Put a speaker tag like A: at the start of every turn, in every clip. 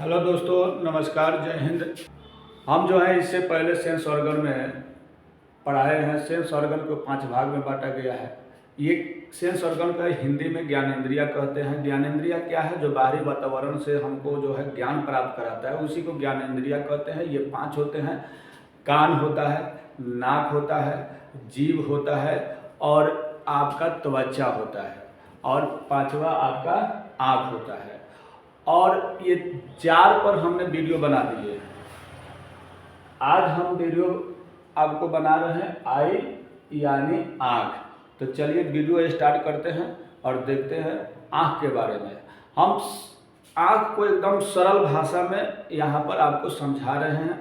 A: Hello दोस्तों, नमस्कार, जय हिंद। हम जो है इससे पहले सेंस ऑर्गन में पढ़ाए हैं। सेंस ऑर्गन को 5 भाग में बांटा गया है। ये सेंस ऑर्गन का हिंदी में ज्ञानेंद्रिया कहते हैं। ज्ञानेंद्रिया क्या है? जो बाहरी वातावरण से हमको जो है ज्ञान प्राप्त कराता है, उसी को ज्ञानेंद्रिया कहते हैं। ये 5 होते हैं। कान होता है, नाक होता है, जीभ होता है और आपका त्वचा होता है, और 5वां आपका आँख होता है। और ये 4 पर हमने वीडियो बना दिए। आज हम वीडियो आपको बना रहे हैं आई यानी आँख। तो चलिए वीडियो स्टार्ट करते हैं और देखते हैं आँख के बारे में। हम आँख को एकदम सरल भाषा में यहाँ पर आपको समझा रहे हैं।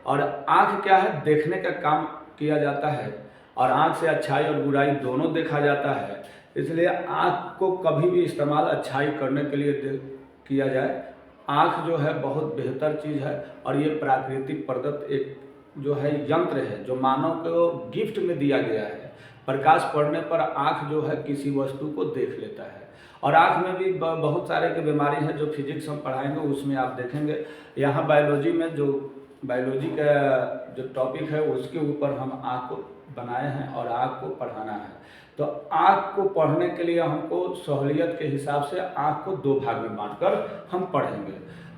A: और आँख क्या है? देखने का काम किया जाता है, और आँख से अच्छाई और बुराई दोनों देखा जाता है। इसलिए आँख को कभी भी इस्तेमाल अच्छाई करने के लिए किया जाए। आँख जो है बहुत बेहतर चीज़ है, और ये प्राकृतिक प्रदत्त एक जो है यंत्र है, जो मानव को गिफ्ट में दिया गया है। प्रकाश पड़ने पर आँख जो है किसी वस्तु को देख लेता है। और आँख में भी बहुत सारे की बीमारी है, जो फिजिक्स हम पढ़ाएंगे उसमें आप देखेंगे। यहाँ बायोलॉजी में जो बायोलॉजी का जो टॉपिक है उसके ऊपर हम आँख को बनाए हैं और आँख को पढ़ाना है। तो आँख को पढ़ने के लिए हमको सहूलियत के हिसाब से आँख को 2 भाग में बांटकर हम पढ़ेंगे।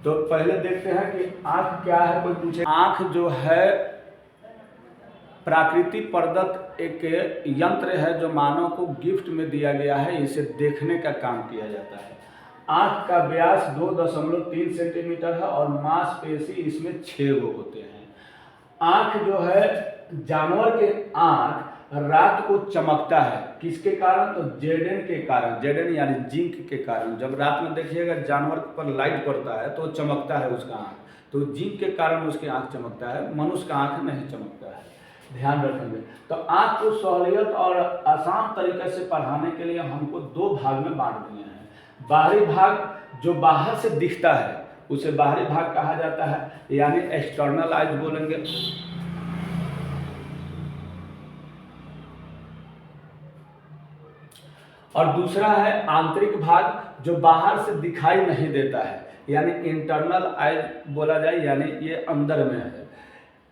A: तो पहले देखते हैं कि आँख क्या है। कोई पूछे, आँख जो है प्राकृतिक प्रदत्त एक यंत्र है, जो मानव को गिफ्ट में दिया गया है। इसे देखने का काम किया जाता है। आँख का व्यास 2.3 सेंटीमीटर है और मांसपेशी इसमें 6 गो होते हैं। आँख जो है, जानवर के आँख रात को चमकता है। किसके कारण? तो जेडन के कारण। जेडन यानी जिंक के कारण। जब रात में देखिएगा जानवर पर लाइट पड़ता है तो चमकता है उसका आँख, तो जिंक के कारण उसकी आँख चमकता है। मनुष्य का आँख नहीं चमकता है, ध्यान रखेंगे। तो आँख को सहूलियत और आसान तरीके से पढ़ाने के लिए हमको 2 भाग में बांट दिए हैं। बाहरी भाग जो बाहर से दिखता है उसे बाहरी भाग कहा जाता है, यानी एक्सटर्नल आइज बोलेंगे। और दूसरा है आंतरिक भाग, जो बाहर से दिखाई नहीं देता है, यानी इंटरनल आइज बोला जाए, यानी ये अंदर में है।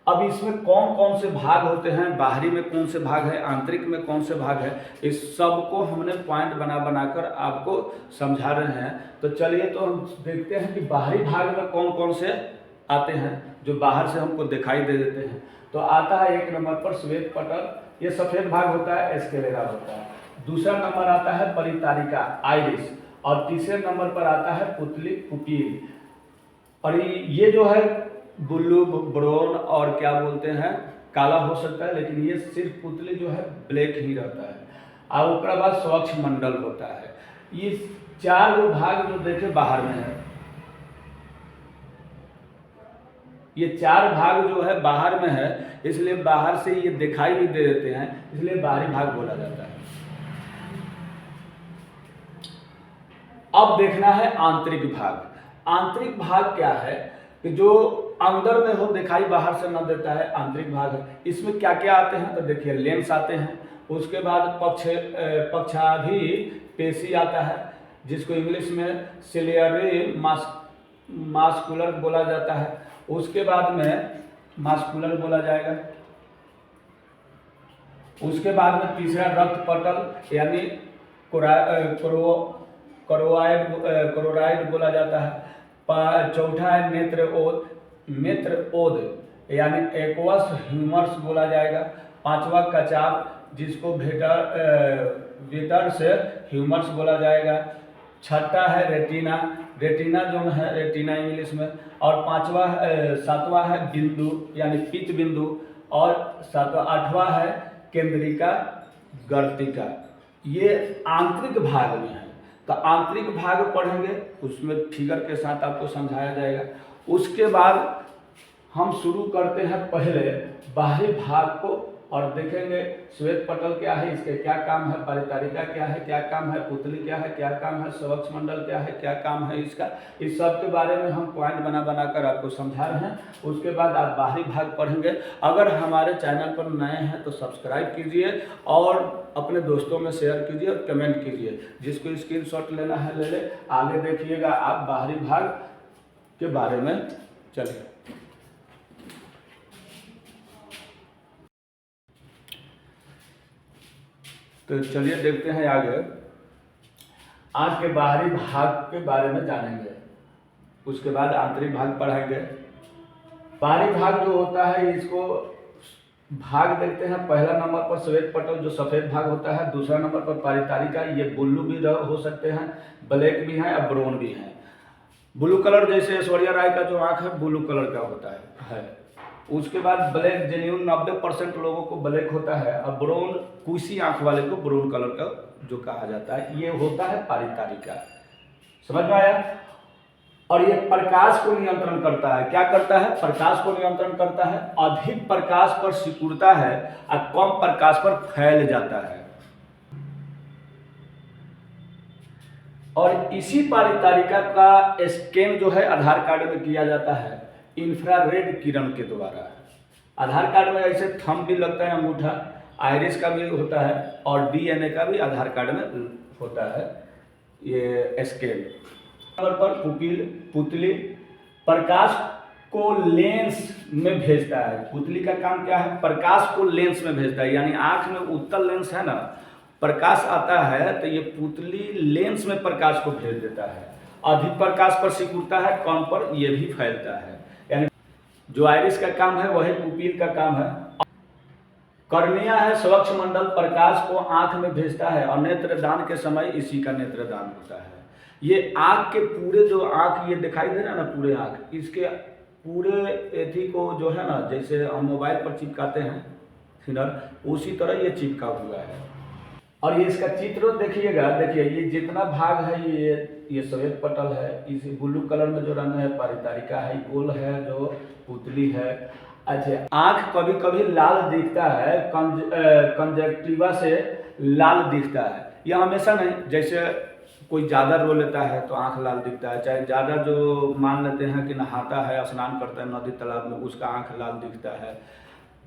A: अब इसमें कौन कौन से भाग होते हैं, बाहरी में कौन से भाग है, आंतरिक में कौन से भाग है, इस सब को हमने पॉइंट बनाकर आपको समझा रहे हैं। तो चलिए तो हम देखते हैं कि बाहरी भाग में कौन कौन से आते हैं, जो बाहर से हमको दिखाई दे देते हैं। तो आता है 1 नंबर पर श्वेत पटल, ये सफ़ेद भाग होता है, स्क्लेरा होता है। दूसरा नंबर आता है परितारिका, आइरिस। और तीसरे नंबर पर आता है पुतली, पुपील। और ये जो है ब्लू, ब्राउन और क्या बोलते हैं, काला हो सकता है, लेकिन ये सिर्फ पुतली जो है ब्लैक ही रहता है। और उसके बाद स्वच्छ मंडल होता है। ये 4 भाग जो देखे बाहर में है, ये 4 भाग जो है बाहर में है, इसलिए बाहर से ये दिखाई भी दे देते हैं, इसलिए बाहरी भाग बोला जाता है। अब देखना है आंतरिक भाग। आंतरिक भाग क्या है कि जो अंदर में हो, दिखाई बाहर से न देता है, आंतरिक भाग है। इसमें क्या क्या आते हैं तो देखिए, लेंस आते हैं, उसके बाद पक्षाधि पेशी आता है, जिसको इंग्लिश में सिलियरी मास्कुलर बोला जाता है। उसके बाद में मास्कुलर बोला जाएगा। उसके बाद में तीसरा रक्त पटल यानी क्लोराइड बोला जाता है। चौथा है नेत्रोद यानी एक्वस ह्यूमरस बोला जाएगा। 5वां कचाव, जिसको वेटर से ह्यूमरस बोला जाएगा। 6ठा है रेटिना, रेटिना जो है रेटिना इंग्लिश में। और 7वां है बिंदु यानी पित्त बिंदु। और 8वां है केंद्रिका गर्तिका। ये आंतरिक भाग में है। तो आंतरिक भाग पढ़ेंगे, उसमें फिगर के साथ आपको समझाया जाएगा। उसके बाद हम शुरू करते हैं पहले बाहरी भाग को, और देखेंगे श्वेत पटल क्या है, इसके क्या काम है, परितारिका क्या है, क्या काम है, पुतली क्या है, क्या काम है, स्वच्छ मंडल क्या है, क्या काम है इसका। इस सब के बारे में हम पॉइंट बनाकर आपको समझा रहे हैं। उसके बाद आप बाहरी भाग पढ़ेंगे। अगर हमारे चैनल पर नए हैं तो सब्सक्राइब कीजिए और अपने दोस्तों में शेयर कीजिए और कमेंट कीजिए। जिसको स्क्रीनशॉट लेना है ले ले। आगे देखिएगा आप बाहरी भाग के बारे में चलिए। तो चलिए देखते हैं आगे। आँख के बाहरी भाग के बारे में जानेंगे, उसके बाद आंतरिक भाग पढ़ाएंगे। बाहरी भाग जो होता है, इसको भाग देखते हैं। पहला नंबर पर श्वेत पटल जो सफ़ेद भाग होता है, दूसरा नंबर पर पारितारिका, ये ब्लू भी हो सकते हैं, ब्लैक भी हैं और ब्राउन भी हैं। ब्लू कलर जैसे ऐश्वर्या राय का जो आँख है ब्लू कलर का होता है। उसके बाद ब्लैक जेन्यून 90% लोगों को ब्लैक होता है, और ब्राउन कुसी आँख वाले को ब्राउन कलर का जो कहा जाता है, ये होता है पारितारिका। समझ में आया? और ये प्रकाश को नियंत्रण करता है। क्या करता है? प्रकाश को नियंत्रण करता है। अधिक प्रकाश पर सिकुड़ता है और कम प्रकाश पर फैल जाता है। और इसी पारितारिका का स्कैन जो है आधार कार्ड में किया जाता है इंफ्रारेड किरण के द्वारा। आधार कार्ड में ऐसे थंब भी लगता है, अंगूठा, आइरिस का भी होता है, और डीएनए का भी आधार कार्ड में होता है ये स्कैन। नंबर पर पुतली प्रकाश को लेंस में भेजता है। पुतली का काम क्या है? प्रकाश को लेंस में भेजता है। यानी आँख में उत्तल लेंस है ना, प्रकाश आता है तो ये पुतली लेंस में प्रकाश को भेज देता है। अधिक प्रकाश पर सिकुड़ता है, कम पर ये भी फैलता है। यानी जो आइरिस का काम है वही पुपिल का काम है। कर्निया है स्वच्छ मंडल, प्रकाश को आँख में भेजता है, और नेत्रदान के समय इसी का नेत्रदान होता है। ये आँख के पूरे जो आँख ये दिखाई दे रहा है ना, पूरे आँख, इसके पूरे एथी को जो है ना, जैसे हम मोबाइल पर चिपकाते हैं थिनर, उसी तरह ये चिपका हुआ है। और ये इसका चित्र देखिएगा, देखिए ये जितना भाग है ये श्वेत पटल है, इस ब्लू कलर में जो रंग है पारितारिका है, गोल है जो पुतली है। अच्छा, आँख कभी कभी लाल दिखता है, कंजक्टिवा से लाल दिखता है। यह हमेशा नहीं, जैसे कोई ज़्यादा रो लेता है तो आँख लाल दिखता है, चाहे ज़्यादा जो मान लेते हैं कि नहाता है, स्नान करता है नदी तालाब में, उसका आँख लाल दिखता है,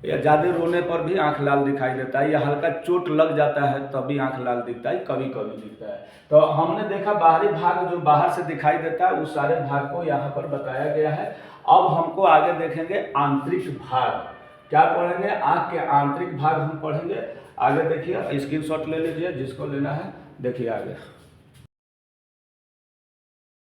A: या ज़्यादा रोने पर भी आँख लाल दिखाई देता है, या हल्का चोट लग जाता है तब भी आँख लाल दिखता है, कभी कभी दिखता है। तो हमने देखा बाहरी भाग जो बाहर से दिखाई देता है, उस सारे भाग को यहाँ पर बताया गया है। अब हमको आगे देखेंगे आंतरिक भाग। क्या पढ़ेंगे? आँख के आंतरिक भाग हम पढ़ेंगे। आगे देखिए, स्क्रीनशॉट ले लीजिए जिसको लेना है, देखिए आगे।